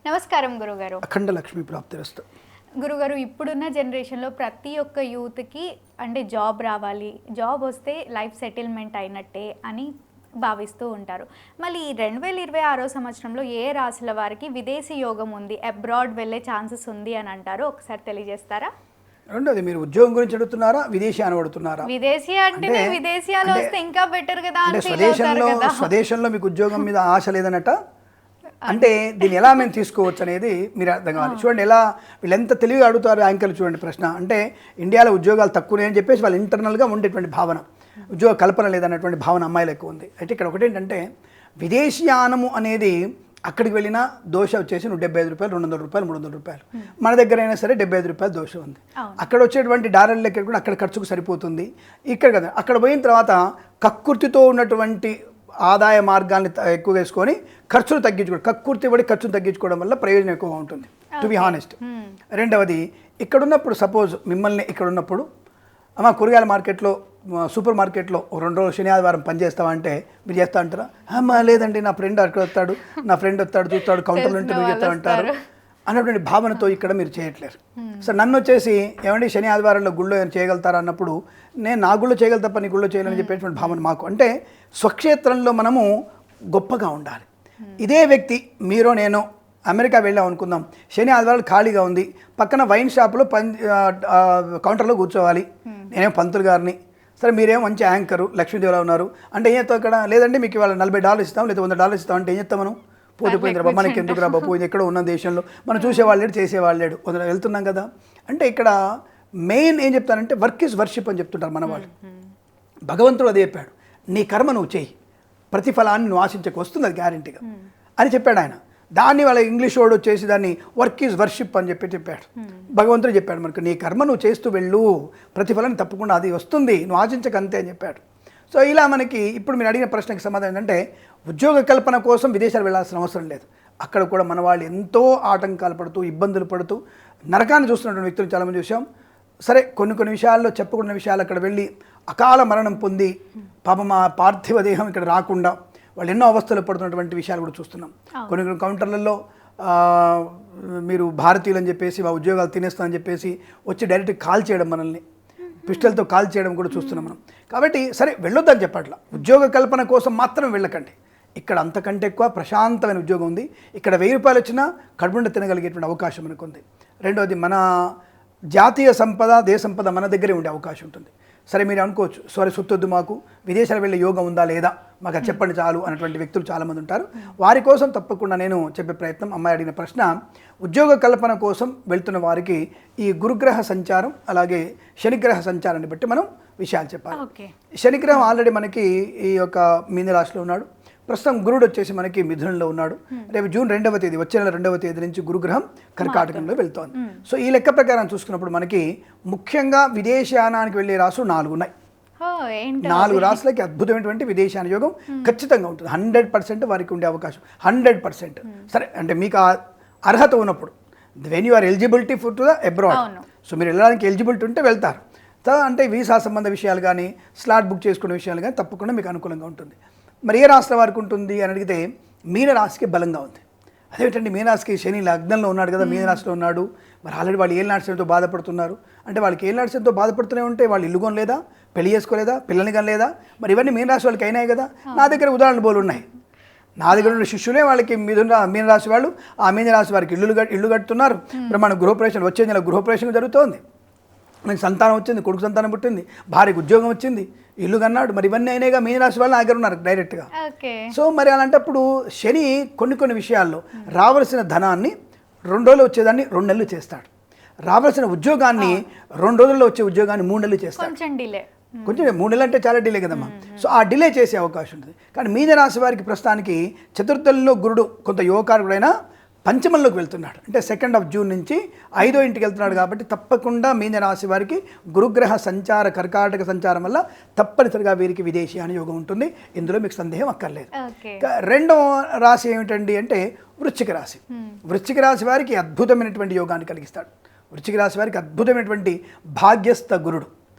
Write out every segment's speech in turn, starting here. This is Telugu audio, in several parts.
నమస్కారం గురుగారు. అఖండ లక్ష్మీ ప్రాప్తిరస్తు. గురుగారు, ఇప్పుడున్న జనరేషన్లో ప్రతి ఒక్క యూత్కి అంటే జాబ్ రావాలి, జాబ్ వస్తే లైఫ్ సెటిల్మెంట్ అయినట్టే అని భావిస్తూ ఉంటారు. మళ్ళీ ఈ 2026 సంవత్సరంలో ఏ రాశుల వారికి విదేశీ యోగం ఉంది, అబ్రాడ్ వెళ్ళే ఛాన్సెస్ ఉంది అని అంటారు, ఒకసారి తెలియజేస్తారా? రెండోది, మీరు ఉద్యోగం గురించి అడుగుతున్నారా, విదేశీ అని అడుగుతున్నారా? విదేశీ అంటే విదేశీయాలు వస్తే ఇంకా బెటర్ కదా అని స్వదేశంలో మీకు ఉద్యోగం మీద ఆశ లేదన్నట. అంటే దీన్ని ఎలా మేము తీసుకోవచ్చు అనేది మీరు అర్థం కావాలి. చూడండి, ఎలా వీళ్ళు ఎంత తెలివిగా అడుగుతారు యాంకర్లు. చూడండి ప్రశ్న, అంటే ఇండియాలో ఉద్యోగాలు తక్కువనే అని చెప్పేసి వాళ్ళు ఇంటర్నల్గా ఉండేటువంటి భావన, ఉద్యోగ కల్పన లేదన్నటువంటి భావన అమ్మాయిలు ఎక్కువ ఉంది. అయితే ఇక్కడ ఒకటేంటంటే విదేశీయానము అనేది అక్కడికి వెళ్ళిన దోశ వచ్చేసి 175 రూపాయలు, 200 రూపాయలు, 300 రూపాయలు. మన దగ్గర అయినా సరే 75 రూపాయలు దోశ ఉంది. అక్కడ వచ్చేటువంటి డాలర్ల లెక్క కూడా అక్కడ ఖర్చుకు సరిపోతుంది. ఇక్కడ కదా, అక్కడ పోయిన తర్వాత కక్కుర్తితో ఉన్నటువంటి ఆదాయ మార్గాన్ని ఎక్కువ వేసుకొని ఖర్చులు తగ్గించుకోవడం, కక్కుర్తి పడి ఖర్చును తగ్గించుకోవడం వల్ల ప్రయోజనం ఎక్కువగా ఉంటుంది, టు బి హానెస్ట్. రెండవది, ఇక్కడ ఉన్నప్పుడు సపోజ్ మిమ్మల్ని ఇక్కడ ఉన్నప్పుడు అమ్మ కూరగాయల మార్కెట్లో, సూపర్ మార్కెట్లో 2 రోజులు శని ఆదివారం పనిచేస్తావా అంటే మీరు చేస్తా అంటారా? అమ్మ లేదండి, నా ఫ్రెండ్ అక్కడ వస్తాడు, నా ఫ్రెండ్ వస్తాడు చూస్తాడు, కౌంటర్లో ఉంటే మీరు చేస్తా అంటారు అన్నటువంటి భావనతో ఇక్కడ మీరు చేయట్లేరు. సో నన్ను వచ్చేసి ఏమండి శని ఆదివారంలో గుళ్ళో చేయగలుగుతారా అన్నప్పుడు నేను నా గుళ్ళో చేయగల తప్ప నీ గుళ్ళో చేయాలని చెప్పేటువంటి భావన మాకు. అంటే స్వక్షేత్రంలో మనము గొప్పగా ఉండాలి. ఇదే వ్యక్తి మీరు నేను అమెరికా వెళ్ళాం అనుకుందాం, శని ఆదివారాలు ఖాళీగా ఉంది, పక్కన వైన్ షాప్లో కౌంటర్లో కూర్చోవాలి, నేనేమో పంతులు గారిని, సరే మీరేమో మంచి యాంకరు లక్ష్మీదేవిలా ఉన్నారు అంటే ఏం చెప్తాం ఇక్కడ, లేదండి మీకు ఇవాళ $40 ఇస్తాం లేదా $100 ఇస్తాం అంటే ఏం చెప్తాం మనం? పోతే రాబా, మనకి ఎందుకు రాబా, పోయింది ఎక్కడో ఉన్న దేశంలో మనం చూసేవాళ్ళేడు చేసేవాళ్ళేడు వెళ్తున్నాం కదా. అంటే ఇక్కడ మెయిన్ ఏం చెప్తానంటే వర్క్ ఈజ్ వర్షిప్ అని చెప్తుంటారు మన వాళ్ళు. భగవంతుడు అదే చెప్పాడు, నీ కర్మ నువ్వు చేయి, ప్రతిఫలాన్ని నువ్వు ఆశించక వస్తుంది అది గ్యారెంటీగా అని చెప్పాడు ఆయన. దాన్ని వాళ్ళ ఇంగ్లీష్ వాడు వచ్చేసి దాన్ని వర్క్ ఈజ్ వర్షిప్ అని చెప్పాడు. భగవంతుడు చెప్పాడు మనకు, నీ కర్మ నువ్వు చేస్తూ వెళ్ళు, ప్రతిఫలాన్ని తప్పకుండా అది వస్తుంది, నువ్వు ఆశించక అంతే అని చెప్పాడు. సో ఇలా మనకి ఇప్పుడు మీరు అడిగిన ప్రశ్నకి సమాధానం ఏంటంటే ఉద్యోగ కల్పన కోసం విదేశాలు వెళ్ళాల్సిన అవసరం లేదు. అక్కడ కూడా మన వాళ్ళు ఎంతో ఆటంకాలు పడుతూ ఇబ్బందులు పడుతూ నరకాన్ని చూస్తున్నటువంటి వ్యక్తులు చాలామంది చూసాం. సరే కొన్ని విషయాల్లో చెప్పకుండా విషయాలు అక్కడ వెళ్ళి అకాల మరణం పొంది పాపం ఆ పార్థివ దేహం ఇక్కడ రాకుండా వాళ్ళు ఎన్నో అవస్థలు పడుతున్నటువంటి విషయాలు కూడా చూస్తున్నాం. కొన్ని కౌంటర్లలో మీరు భారతీయులు అని చెప్పేసి మా ఉద్యోగాలు తినేస్తామని చెప్పేసి వచ్చి డైరెక్ట్ కాల్ చేయడం, మనల్ని పిస్టల్తో కాల్ చేయడం కూడా చూస్తున్నాం మనం. కాబట్టి సరే వెళ్ళొద్దని చెప్పట్లా, ఉద్యోగ కల్పన కోసం మాత్రం వెళ్ళకండి. ఇక్కడ అంతకంటే ఎక్కువ ప్రశాంతమైన ఉద్యోగం ఉంది. ఇక్కడ $1000 వచ్చినా కడుపుండ తినగలిగేటువంటి అవకాశం మనకు ఉంది. రెండవది, మన జాతీయ సంపద, దేశ సంపద మన దగ్గరే ఉండే అవకాశం ఉంటుంది. సరే మీరు అనుకోవచ్చు, సరే సొత్తొద్దు, మాకు విదేశాలు వెళ్ళే యోగం ఉందా లేదా, మాకు అది చెప్పండి చాలు అన్నటువంటి వ్యక్తులు చాలామంది ఉంటారు. వారి కోసం తప్పకుండా నేను చెప్పే ప్రయత్నం. అమ్మాయి అడిగిన ప్రశ్న, ఉద్యోగ కల్పన కోసం వెళ్తున్న వారికి ఈ గురుగ్రహ సంచారం అలాగే శనిగ్రహ సంచారాన్ని బట్టి మనం విషయాలు చెప్పాలి. శనిగ్రహం ఆల్రెడీ మనకి ఈ యొక్క మీనరాశిలో ఉన్నాడు. ప్రస్తుతం గురుడు వచ్చేసి మనకి మిథునంలో ఉన్నాడు. రేపు జూన్ 2వ తేదీ, వచ్చే నెల 2వ తేదీ నుంచి గురుగ్రహం కర్కాటకంలో వెళ్తోంది. సో ఈ లెక్క ప్రకారం చూసుకున్నప్పుడు మనకి ముఖ్యంగా విదేశానానికి వెళ్ళే రాసులు 4 ఉన్నాయి. 4 రాసులకి అద్భుతమైనటువంటి విదేశాన యోగం ఖచ్చితంగా ఉంటుంది. 100% వారికి ఉండే అవకాశం, 100%. సరే అంటే మీకు అర్హత ఉన్నప్పుడు, when you are eligibility for to the abroad, so మీరు వెళ్ళడానికి ఎలిజిబిలిటీ ఉంటే వెళ్తారు. అంటే వీసా సంబంధ విషయాలు కానీ స్లాట్ బుక్ చేసుకునే విషయాలు కానీ తప్పకుండా మీకు అనుకూలంగా ఉంటుంది. మరి ఏ రాశుల వారికి ఉంటుంది అని అడిగితే మీనరాశికి బలంగా ఉంది. అదేంటండి, మీనరాశికి శని లగ్నంలో ఉన్నాడు కదా, మీనరాశిలో ఉన్నాడు. మరి ఆల్రెడీ వాళ్ళు ఏలినాటి బాధపడుతున్నారు అంటే వాళ్ళకి ఏలినాటి బాధపడుతూనే ఉంటే వాళ్ళు ఇల్లు కొనలేదా, పెళ్లి చేసుకోలేదా, పిల్లల్ని కనలేదా? మరి ఇవన్నీ మీనరాశి వాళ్ళకి అయినాయి కదా. నా దగ్గర ఉదాహరణ బోలు ఉన్నాయి. నా దగ్గర ఉన్న శిష్యులే వాళ్ళకి మీనరాశి వాళ్ళు, ఆ మీనరాశి వారికి ఇల్లు కట్టుతున్నారు. ఇప్పుడు మన గృహప్రవేశం వచ్చే నెల గృహప్రవేశం జరుగుతోంది. మనకి సంతానం వచ్చింది, కొడుకు సంతానం పుట్టింది, భార్యకు ఉద్యోగం వచ్చింది, ఇల్లు కన్నాడు. మరి ఇవన్నీ అయినాయిగా మీనరాశి వాళ్ళు నా దగ్గర ఉన్నారు డైరెక్ట్గా. సో మరి అలాంటప్పుడు శని కొన్ని విషయాల్లో రావాల్సిన ధనాన్ని 2 రోజులు వచ్చేదాన్ని 2 నెలలు చేస్తాడు. రావాల్సిన ఉద్యోగాన్ని 2 రోజుల్లో వచ్చే ఉద్యోగాన్ని 3 నెలలు చేస్తాడు. కొంచెం 3 నెలలు అంటే చాలా డిలే కదమ్మా. సో ఆ డిలే చేసే అవకాశం ఉంటుంది. కానీ మీనరాశి వారికి ప్రస్తుతానికి చతుర్థంలో గురుడు కొంత యువకారకుడైనా పంచమంలోకి వెళ్తున్నాడు. అంటే 2వ జూన్ నుంచి 5వ ఇంటికి వెళ్తున్నాడు. కాబట్టి తప్పకుండా మీనరాశి వారికి గురుగ్రహ సంచార కర్కాటక సంచారం వల్ల తప్పనిసరిగా వీరికి విదేశీయాన యోగం ఉంటుంది. ఇందులో మీకు సందేహం అక్కర్లేదు. 2వ రాశి ఏమిటండి అంటే వృశ్చిక రాశి. వృశ్చిక రాశి వారికి అద్భుతమైనటువంటి యోగాన్ని కలిగిస్తాడు. వృశ్చిక రాశి వారికి అద్భుతమైనటువంటి భాగ్యస్థ గురుడు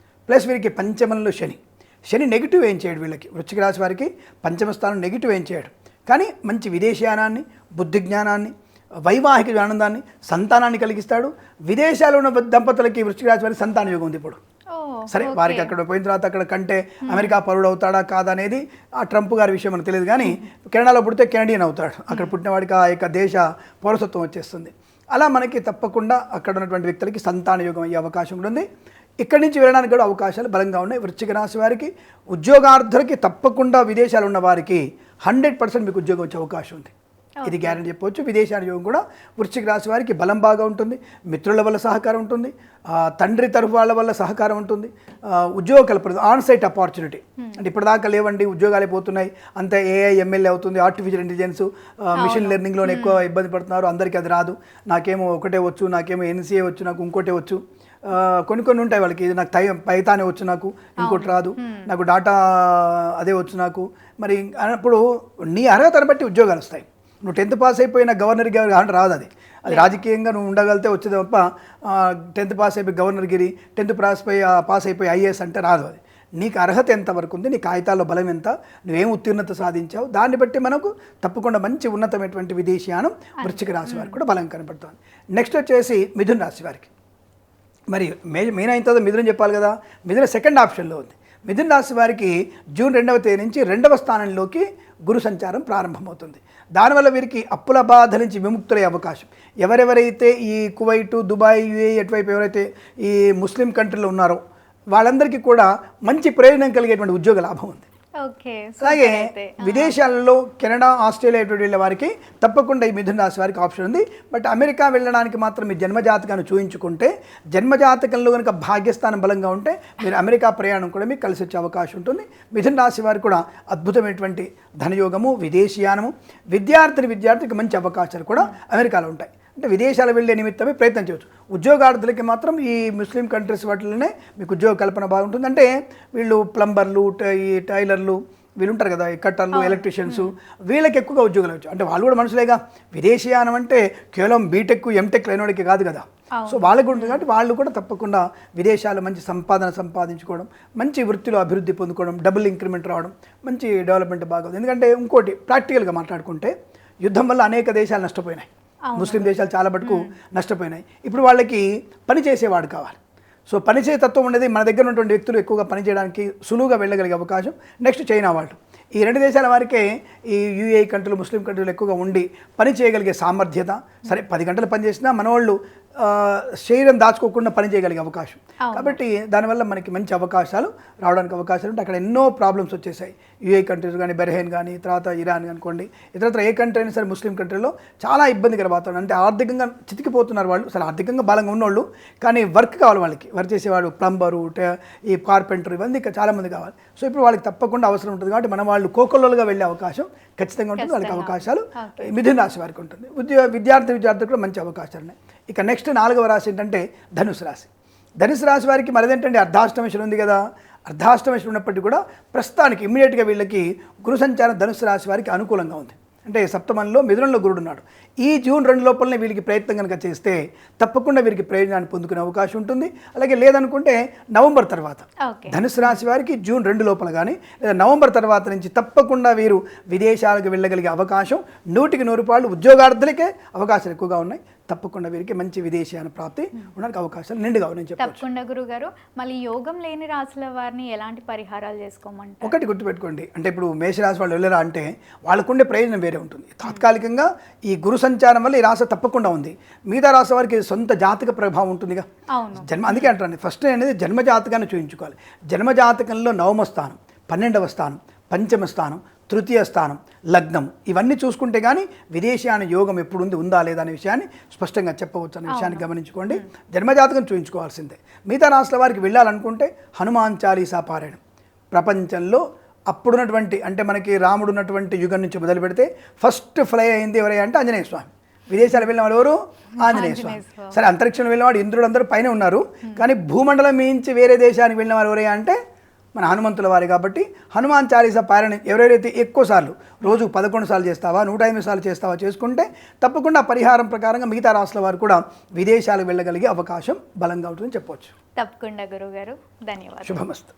ప్లస్ వీరికి పంచమంలో శని నెగిటివ్ ఏం చేయడు. వీళ్ళకి వృశ్చిక రాశి వారికి పంచమ స్థానం నెగిటివ్ ఏం చేయడు. కానీ మంచి విదేశీయానాన్ని, బుద్ధి జ్ఞానాన్ని, వైవాహిక ఆనందాన్ని, సంతానాన్ని కలిగిస్తాడు. విదేశాల్లో ఉన్న దంపతులకి వృశ్చిక రాశి వారికి సంతాన యోగం ఉంది ఇప్పుడు. సరే వారికి అక్కడ పోయిన తర్వాత అక్కడ కంటే అమెరికా పౌరుడు అవుతాడా కాదా అనేది ఆ ట్రంప్ గారి విషయం మనకు తెలియదు, కానీ కెనడాలో పుడితే కెనడియన్ అవుతాడు, అక్కడ పుట్టిన వాడికి ఆ యొక్క దేశ పౌరసత్వం వచ్చేస్తుంది. అలా మనకి తప్పకుండా అక్కడ ఉన్నటువంటి వ్యక్తులకి సంతాన యోగం అయ్యే అవకాశం కూడా ఉంది. ఇక్కడి నుంచి వెళ్ళడానికి కూడా అవకాశాలు బలంగా ఉన్నాయి. వృశ్చిక రాశి వారికి, ఉద్యోగార్థులకి తప్పకుండా విదేశాలు ఉన్న వారికి 100% మీకు ఉద్యోగం వచ్చే అవకాశం ఉంది. ఇది గ్యారెంటీ చెప్పవచ్చు. విదేశాల యోగం కూడా వృశ్చిక రాశి వారికి బలం బాగా ఉంటుంది. మిత్రుల వల్ల సహకారం ఉంటుంది, తండ్రి తరఫు వాళ్ళ వల్ల సహకారం ఉంటుంది. ఉద్యోగ కల్పన, ఆన్ సైట్ ఆపర్చునిటీ, అంటే ఇప్పటిదాకా లేవండి ఉద్యోగాలే పోతున్నాయి, అంత ఏఐ ఎంఎల్ఏ అవుతుంది, ఆర్టిఫిషియల్ ఇంటెలిజెన్స్, మిషన్ లెర్నింగ్లోనే ఎక్కువ ఇబ్బంది పడుతున్నారు, అందరికీ అది రాదు, నాకేమో ఒకటే వచ్చు, నాకేమో ఎన్సీఏ వచ్చు, నాకు ఇంకోటే వచ్చు, కొన్ని ఉంటాయి వాళ్ళకి, ఇది నాకు పైతానే వచ్చు, నాకు ఇంకోటి రాదు, నాకు డాటా అదే వచ్చు నాకు. మరి అన్నప్పుడు నీ అర్హతను బట్టి ఉద్యోగాలు వస్తాయి. నువ్వు 10th పాస్ అయిపోయిన గవర్నర్ గిరి రాదు, అది రాజకీయంగా నువ్వు ఉండగలితే వచ్చేది తప్ప 10th పాస్ అయిపోయి గవర్నర్ గిరి, 10th పాస్ అయిపోయి ఐఏఎస్ అంటే రాదు. అది నీకు అర్హత ఎంతవరకు ఉంది, నీ కాగితాల్లో బలం ఎంత, నువ్వేం ఉత్తీర్ణత సాధించావు, దాన్ని బట్టి మనకు తప్పకుండా మంచి ఉన్నతమైనటువంటి విదేశీయానం వృశ్చిక రాశి వారికి కూడా బలం కనపడుతుంది. నెక్స్ట్ వచ్చేసి మిథున రాశి వారికి. మరి మెయిన్ అయిన తర్వాత మిథునం చెప్పాలి కదా, మిథున సెకండ్ ఆప్షన్లో ఉంది. మిథున రాశి వారికి జూన్ 2వ తేదీ నుంచి 2వ స్థానంలోకి గురు సంచారం ప్రారంభమవుతుంది. దానివల్ల వీరికి అప్పుల బాధ నుంచి విముక్తులయ్యే అవకాశం. ఎవరెవరైతే ఈ కువైటు, దుబాయ్, యూఏఈ అటువైపు ఎవరైతే ఈ ముస్లిం కంట్రీలో ఉన్నారో వాళ్ళందరికీ కూడా మంచి ప్రయోజనం కలిగేటువంటి ఉద్యోగ లాభం ఉంది. అలాగే విదేశాలలో కెనడా, ఆస్ట్రేలియా వెళ్ళే వారికి తప్పకుండా ఈ మిథున రాశి వారికి ఆప్షన్ ఉంది. బట్ అమెరికా వెళ్ళడానికి మాత్రం మీ జన్మజాతకాన్ని చూయించుకుంటే, జన్మజాతకంలో కనుక భాగ్యస్థానం బలంగా ఉంటే మీరు అమెరికా ప్రయాణం కూడా మీకు కలిసి వచ్చే అవకాశం ఉంటుంది. మిథున రాశి వారికి కూడా అద్భుతమైనటువంటి ధనయోగము, విదేశీయానము, విద్యార్థికి మంచి అవకాశాలు కూడా అమెరికాలో ఉంటాయి. అంటే విదేశాలు వెళ్ళే నిమిత్తమే ప్రయత్నం చేయవచ్చు. ఉద్యోగార్థులకి మాత్రం ఈ ముస్లిం కంట్రీస్ వాటిలోనే మీకు ఉద్యోగ కల్పన బాగుంటుంది. అంటే వీళ్ళు ప్లంబర్లు, ఈ టైలర్లు వీళ్ళు ఉంటారు కదా, ఈ కట్టర్లు, ఎలక్ట్రీషియన్స్, వీళ్ళకి ఎక్కువగా ఉద్యోగాలు వచ్చు. అంటే వాళ్ళు కూడా మనుషులేగా. విదేశీయానం అంటే కేవలం బీటెక్, ఎంటెక్ లేనివాడికి కాదు కదా. సో వాళ్ళకు ఉంటుంది కాబట్టి వాళ్ళు కూడా తప్పకుండా విదేశాలు మంచి సంపాదన సంపాదించుకోవడం, మంచి వృత్తిలో అభివృద్ధి పొందుకోవడం, డబుల్ ఇంక్రిమెంట్ రావడం, మంచి డెవలప్మెంట్ బాగుంది. ఎందుకంటే ఇంకోటి ప్రాక్టికల్గా మాట్లాడుకుంటే యుద్ధం వల్ల అనేక దేశాలు నష్టపోయినాయి, ముస్లిం దేశాలు చాలా మటుకు నష్టపోయినాయి. ఇప్పుడు వాళ్ళకి పని చేసేవాడు కావాలి. సో పనిచేసే తత్వం ఉండేది మన దగ్గర ఉన్నటువంటి వ్యక్తులు ఎక్కువగా పనిచేయడానికి సులువుగా వెళ్ళగలిగే అవకాశం. నెక్స్ట్ చైనా వాళ్ళు, ఈ 2 దేశాల వారికే ఈ యూఏఈ కంట్రీలు, ముస్లిం కంట్రీలు ఎక్కువగా ఉండి పని చేయగలిగే సామర్థ్యత. సరే 10 గంటలు పని చేసినా మన వాళ్ళు శరీరం దాచుకోకుండా పని చేయగలిగే అవకాశం. కాబట్టి దానివల్ల మనకి మంచి అవకాశాలు రావడానికి అవకాశాలు ఉంటాయి. అక్కడ ఎన్నో ప్రాబ్లమ్స్ వచ్చేసాయి. యూఏఈ కంట్రీస్ కానీ, బహ్రెయిన్ కానీ, తర్వాత ఇరాన్ అనుకోండి, ఇతరత్ర ఏ కంట్రీ అయినా సరే ముస్లిం కంట్రీలో చాలా ఇబ్బందికర వాతావరణం. అంటే ఆర్థికంగా చితికిపోతున్నారు వాళ్ళు. సరే ఆర్థికంగా బలంగా ఉన్నోళ్ళు, కానీ వర్క్ కావాలి వాళ్ళకి. వర్క్ చేసేవాడు ప్లంబరు, ఈ కార్పెంటర్, ఇవన్నీ చాలామంది కావాలి. సో ఇప్పుడు వాళ్ళకి తప్పకుండా అవసరం ఉంటుంది. కాబట్టి మన వాళ్ళు కోకొల్లలుగా వెళ్ళే అవకాశం ఖచ్చితంగా ఉంటుంది. వాళ్ళకి అవకాశాలు మిథున రాశి వారికి ఉంటుంది. విద్యార్థులకు కూడా మంచి అవకాశాలు ఉన్నాయి. ఇక నెక్స్ట్ 4వ రాశి ఏంటంటే ధనుసు రాశి. ధనుసు రాశి వారికి మరిదేంటంటే అర్ధాష్టమశని ఉంది కదా. అర్ధాష్టమశని ఉన్నప్పటికీ కూడా ప్రస్తుతానికి ఇమ్మీడియట్గా వీళ్ళకి గురు సంచారం ధనుసు రాశి వారికి అనుకూలంగా ఉంది. అంటే సప్తమంలో, మిథునంలో గురుడు ఉన్నాడు. ఈ జూన్ 2 లోపలనే వీళ్ళకి ప్రయత్నం కనుక చేస్తే తప్పకుండా వీరికి ప్రయోజనాన్ని పొందుకునే అవకాశం ఉంటుంది. అలాగే లేదనుకుంటే నవంబర్ తర్వాత, ధనుసు రాశి వారికి జూన్ 2 లోపల కానీ లేదా నవంబర్ తర్వాత నుంచి తప్పకుండా వీరు విదేశాలకు వెళ్ళగలిగే అవకాశం 100కి 100 ఉద్యోగార్థులకే అవకాశాలు ఎక్కువగా ఉన్నాయి. తప్పకుండా వీరికి మంచి విదేశీయాన ప్రాప్తి ఉండడానికి అవకాశాలు నిండుగా ఉన్నాయని చెప్పవచ్చు. తప్పకుండా గురుగారు, మళ్ళీ యోగం లేని రాశుల వారిని ఎలాంటి పరిహారాలు చేసుకోమంటారు? ఒకటి గుర్తుపెట్టుకోండి, అంటే ఇప్పుడు మేషరాశి వాళ్ళు వెళ్ళరా అంటే వాళ్ళకుండే ప్రయోజనం వేరే ఉంటుంది. తాత్కాలికంగా ఈ గురు సంచారం వల్ల ఈ రాశి తప్పకుండా ఉంది. మిగతా రాశి వారికి సొంత జాతక ప్రభావం ఉంటుందిగా. అందుకే అంటారండి, ఫస్ట్ అనేది జన్మజాతకాన్ని చూపించుకోవాలి. జన్మజాతకంలో 9వ స్థానం, 12వ స్థానం, 5మ స్థానం, 3య స్థానం, లగ్నం, ఇవన్నీ చూసుకుంటే కానీ విదేశీయాన యోగం ఎప్పుడు ఉందా లేదా అనే విషయాన్ని స్పష్టంగా చెప్పవచ్చు అనే విషయాన్ని గమనించుకోండి. జన్మజాతకం చూయించుకోవాల్సిందే. మిగతా రాష్ట్రాల వారికి వెళ్ళాలనుకుంటే హనుమాన్ చాలీసా పారాయణం. ప్రపంచంలో అప్పుడున్నటువంటి, అంటే మనకి రాముడు ఉన్నటువంటి యుగం నుంచి మొదలు పెడితే ఫస్ట్ ఫ్లై అయింది ఎవరై అంటే ఆంజనేయ స్వామి. విదేశాలు వెళ్ళిన వాళ్ళు ఎవరు? ఆంజనేయ స్వామి. సరే అంతరిక్షంలో వెళ్ళినవాడు ఇంద్రుడు, అందరూ పైన ఉన్నారు. కానీ భూమండలం మించి వేరే దేశానికి వెళ్ళిన వారు ఎవరై అంటే మన హనుమంతుల వారి. కాబట్టి హనుమాన్ చాలీసా పారాయణం ఎవరైతే ఎక్కువసార్లు, రోజు 11 సార్లు చేస్తావా, 108 సార్లు చేస్తావా చేసుకుంటే తప్పకుండా పరిహారం ప్రకారంగా మిగతా రాష్ట్రాల వారు కూడా విదేశాలకు వెళ్ళగలిగే అవకాశం బలంగా ఉంటుందని చెప్పవచ్చు. తప్పకుండా గురుగారు, ధన్యవాదాలు. శుభమస్తు.